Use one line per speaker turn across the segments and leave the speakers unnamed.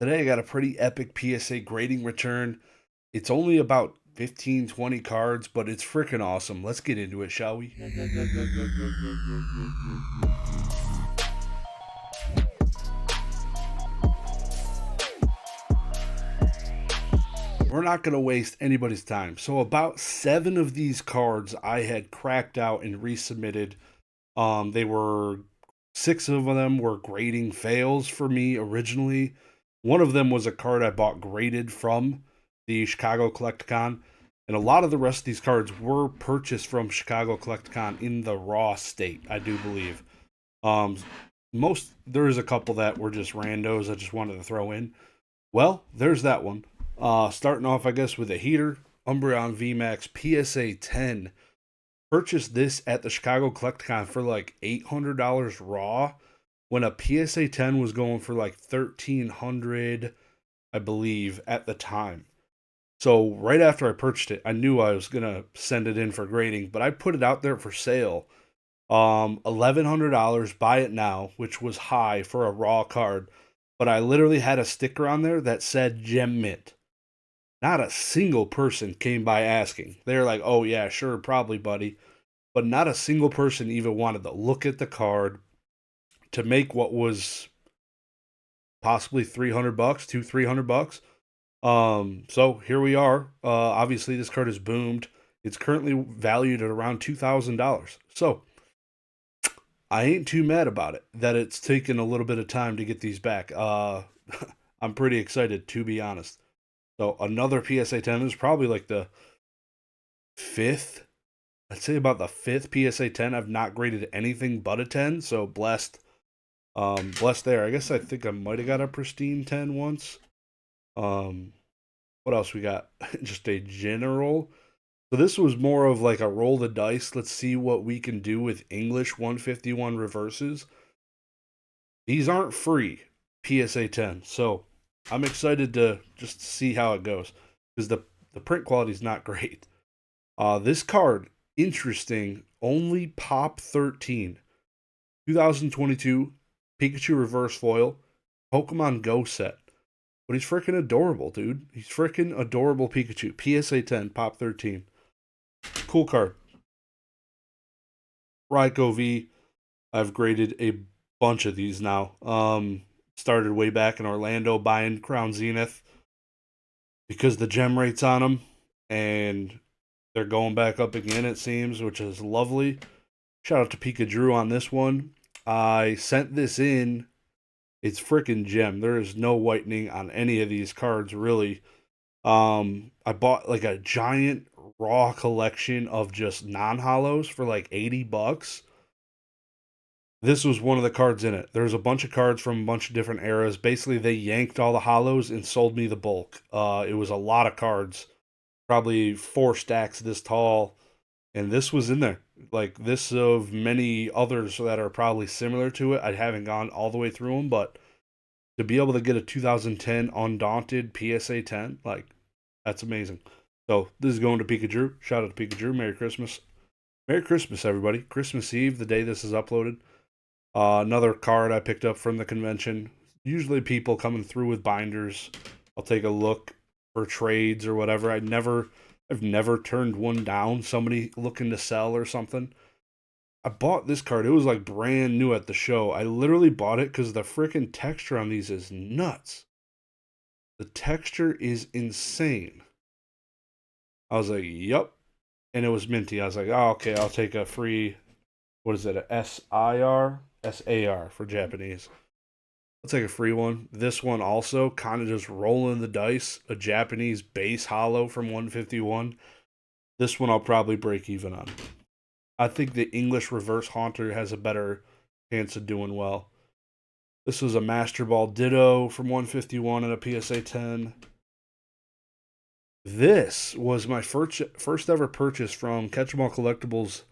Today I got a pretty epic PSA grading return. It's only about 15, 20 cards, but it's freaking awesome. Let's get into it, shall we? We're not going to waste anybody's time. So about 7 of these cards I had cracked out and resubmitted. They were 6 of them were grading fails for me originally. One of them was a card I bought graded from the Chicago Collecticon, and a lot of the rest of these cards were purchased from Chicago Collecticon in the raw state, I do believe. Um, Most there is a couple that were just randos I just wanted to throw in. Well, there's that one. Starting off, I guess, with a heater, Umbreon VMAX PSA 10. Purchased this at the Chicago Collecticon for like $800 raw, when a PSA 10 was going for like 1300, I believe, at the time. So right after I purchased it, I knew I was gonna send it in for grading, but I put it out there for sale. $1,100, buy it now, which was high for a raw card. But I literally had a sticker on there that said Gem Mint. Not a single person came by asking. They're like, "Oh yeah, sure, probably, buddy." But not a single person even wanted to look at the card to make what was possibly 300 bucks, 300 bucks. So here we are. Obviously this card is boomed. It's currently valued at around $2,000. So I ain't too mad about it that it's taken a little bit of time to get these back. I'm pretty excited, to be honest. So another PSA 10 is probably like the fifth. I'd say about the fifth PSA 10. I've not graded anything but a 10, so blessed. Blessed there. I guess I think I might have got a pristine 10 once. Um, what else we got? Just a general. So this was more of like a roll the dice. Let's see what we can do with English 151 reverses. These aren't free PSA 10, so I'm excited to just see how it goes because the print quality is not great. This card, interesting, only pop 13, 2022 Pikachu reverse foil, Pokemon Go set. But he's freaking adorable, dude. He's freaking adorable Pikachu. PSA 10, pop 13. Cool card. Raikou V. I've graded a bunch of these now. Started way back in Orlando buying Crown Zenith because the gem rates on them, and they're going back up again, it seems, which is lovely. Shout out to Pika Drew on this one. I sent this in. It's freaking gem. There is no whitening on any of these cards, really. I bought like a giant raw collection of just non-hollows for like 80 bucks. This was one of the cards in it. There's a bunch of cards from a bunch of different eras. Basically, they yanked all the hollows and sold me the bulk. It was a lot of cards, probably 4 stacks this tall, and this was in there. Like this of many others that are probably similar to it. I haven't gone all the way through them, but to be able to get a 2010 Undaunted PSA 10, like that's amazing. So this is going to Pikachu. Shout out to Pikachu. Merry Christmas. Merry Christmas, everybody. Christmas Eve, the day this is uploaded. Another card I picked up from the convention. Usually people coming through with binders. I'll take a look for trades or whatever. I've never turned one down. Somebody looking to sell or something. I bought this card. It was like brand new at the show. I literally bought it because the freaking texture on these is nuts. The texture is insane. I was like, yup. And it was minty. I was like, oh, okay, I'll take a free, what is it, a SIR? SAR for Japanese. I'll take a free one. This one also, kind of just rolling the dice. A Japanese base hollow from 151. This one I'll probably break even on. I think the English reverse haunter has a better chance of doing well. This was a Master Ball Ditto from 151 and a PSA 10. This was my first ever purchase from Catch 'em All Collectibles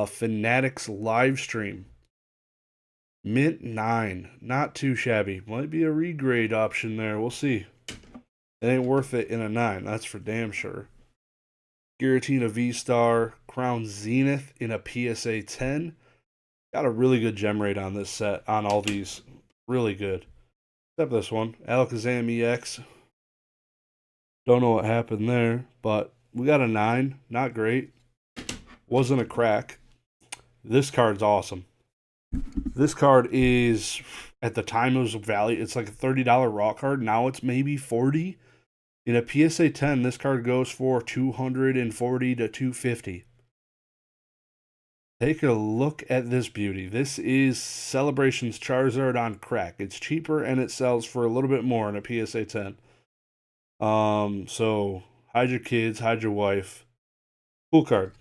Fanatics live stream. Mint 9. Not too shabby. Might be a regrade option there. We'll see. It ain't worth it in a 9. That's for damn sure. Giratina V-Star. Crown Zenith in a PSA 10. Got a really good gem rate on this set. On all these. Really good. Except this one, Alakazam EX. Don't know what happened there, but we got a 9. Not great. Wasn't a crack. This card's awesome. This card is, at the time it was value, it's like a $30 raw card. Now it's maybe 40. In a PSA 10, this card goes for 240 to 250. Take a look at this beauty. This is Celebrations Charizard on crack. It's cheaper and it sells for a little bit more in a PSA 10. So hide your kids, hide your wife. Cool card.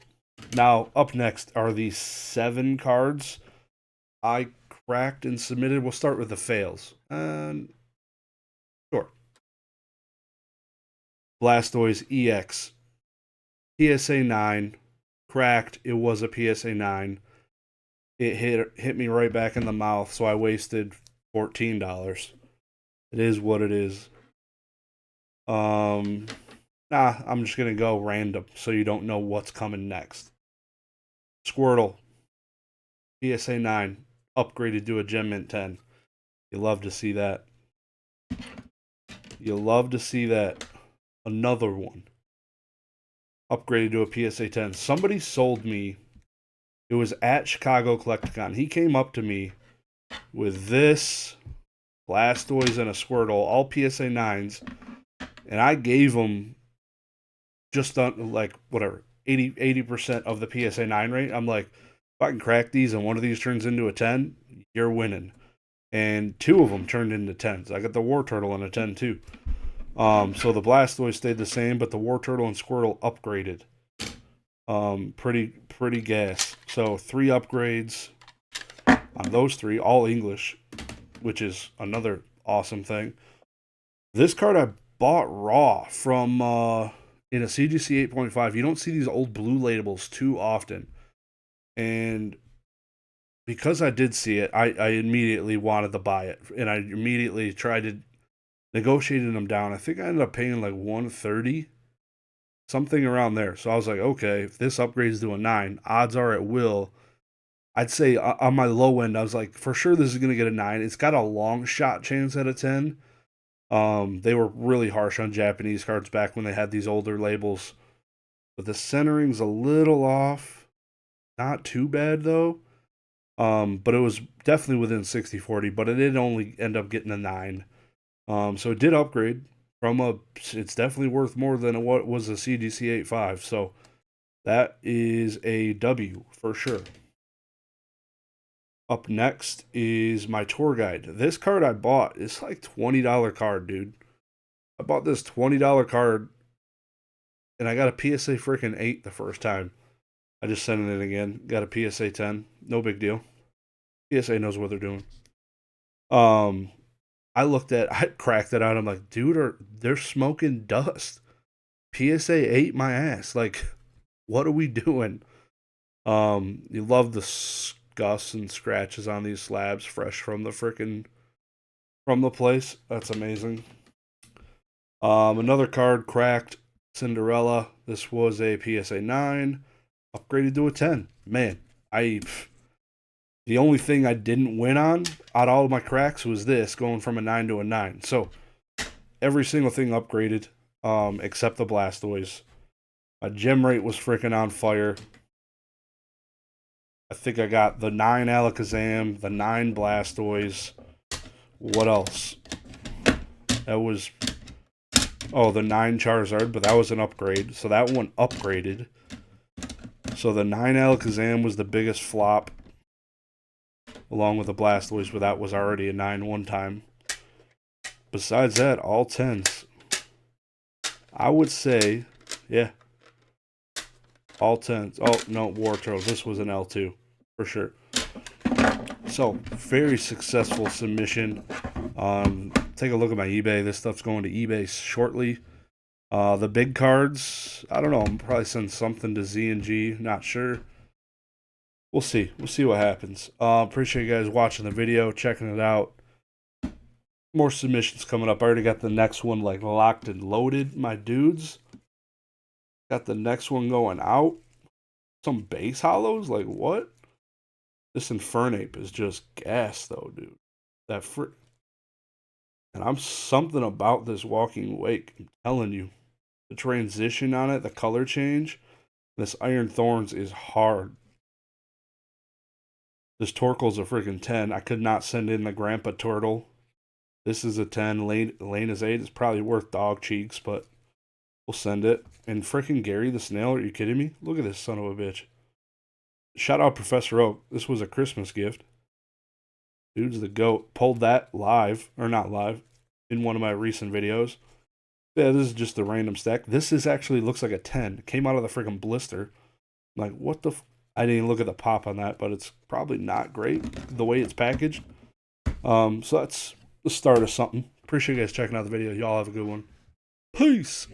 Now, up next are the 7 cards I cracked and submitted. We'll start with the fails. Sure. Blastoise EX. PSA 9. Cracked. It was a PSA 9. It hit me right back in the mouth, so I wasted $14. It is what it is. I'm just gonna go random so you don't know what's coming next. Squirtle. PSA 9. Upgraded to a Gem Mint 10. You love to see that. You love to see that. Another one. Upgraded to a PSA 10. Somebody sold me. It was at Chicago Collecticon. He came up to me with this Blastoise and a Squirtle, all PSA 9s, and I gave him just like whatever 80% of the PSA 9 rate. I'm like, if I can crack these and one of these turns into a 10, you're winning. And 2 of them turned into 10s. I got the War Turtle and a 10 too. So the Blastoise stayed the same, but the War Turtle and Squirtle upgraded. Pretty gas. So 3 upgrades on those 3, all English, which is another awesome thing. This card I bought raw from in a CGC 8.5. You don't see these old blue labels too often, and because I did see it, I immediately wanted to buy it, and I immediately tried to negotiate them down. I think I ended up paying like 130, something around there. So I was like, okay, if this upgrades to a 9, odds are it will. I'd say on my low end, I was like, for sure this is gonna get a 9. It's got a long shot chance at a 10. They were really harsh on Japanese cards back when they had these older labels, but the centering's a little off. Not too bad though. But it was definitely within 60/40, but it did only end up getting a 9. So it did upgrade from it's definitely worth more than what was a CGC 8.5. So that is a W for sure. Up next is my tour guide. This card I bought is like $20 card, dude. I bought this $20 card and I got a PSA freaking 8 the first time. I just sent it in again. Got a PSA 10. No big deal. PSA knows what they're doing. I cracked it out. I'm like, dude, they're smoking dust. PSA 8 my ass. Like, what are we doing? You love the scuffs and scratches on these slabs fresh from the place. That's amazing. Another card cracked. Cinderella. This was a PSA 9. Upgraded to a 10. Man, the only thing I didn't win on out of all of my cracks was this, going from a 9 to a 9. So every single thing upgraded, except the Blastoise. My gem rate was freaking on fire. I think I got the 9 Alakazam, the 9 Blastoise. What else? That was, the 9 Charizard, but that was an upgrade. So that one upgraded. So the 9 Alakazam was the biggest flop, along with the Blastoise, but that was already a 9 one time. Besides that, all 10s. I would say, yeah, all 10s. Oh, no, War Turtle. This was an L2, for sure. So, very successful submission. Take a look at my eBay. This stuff's going to eBay shortly. The big cards, I don't know. I'll probably send something to Z and G. Not sure. We'll see. We'll see what happens. Appreciate you guys watching the video, checking it out. More submissions coming up. I already got the next one like locked and loaded, my dudes. Got the next one going out. Some base hollows? Like what? This Infernape is just gas though, dude. That And I'm something about this Walking Wake. I'm telling you. The transition on it, the color change. This Iron Thorns is hard. This Torkoal's a freaking 10. I could not send in the Grandpa Turtle. This is a 10. Lane is 8. It's probably worth dog cheeks, but we'll send it. And freaking Gary the Snail, are you kidding me? Look at this son of a bitch. Shout out Professor Oak. This was a Christmas gift. Dude's the GOAT. Pulled that live, or not live, in one of my recent videos. Yeah, this is just a random stack. This is actually looks like a 10. It came out of the freaking blister. I'm like, what the I didn't even look at the pop on that, but it's probably not great the way it's packaged. So that's the start of something. Appreciate you guys checking out the video. Y'all have a good one. Peace.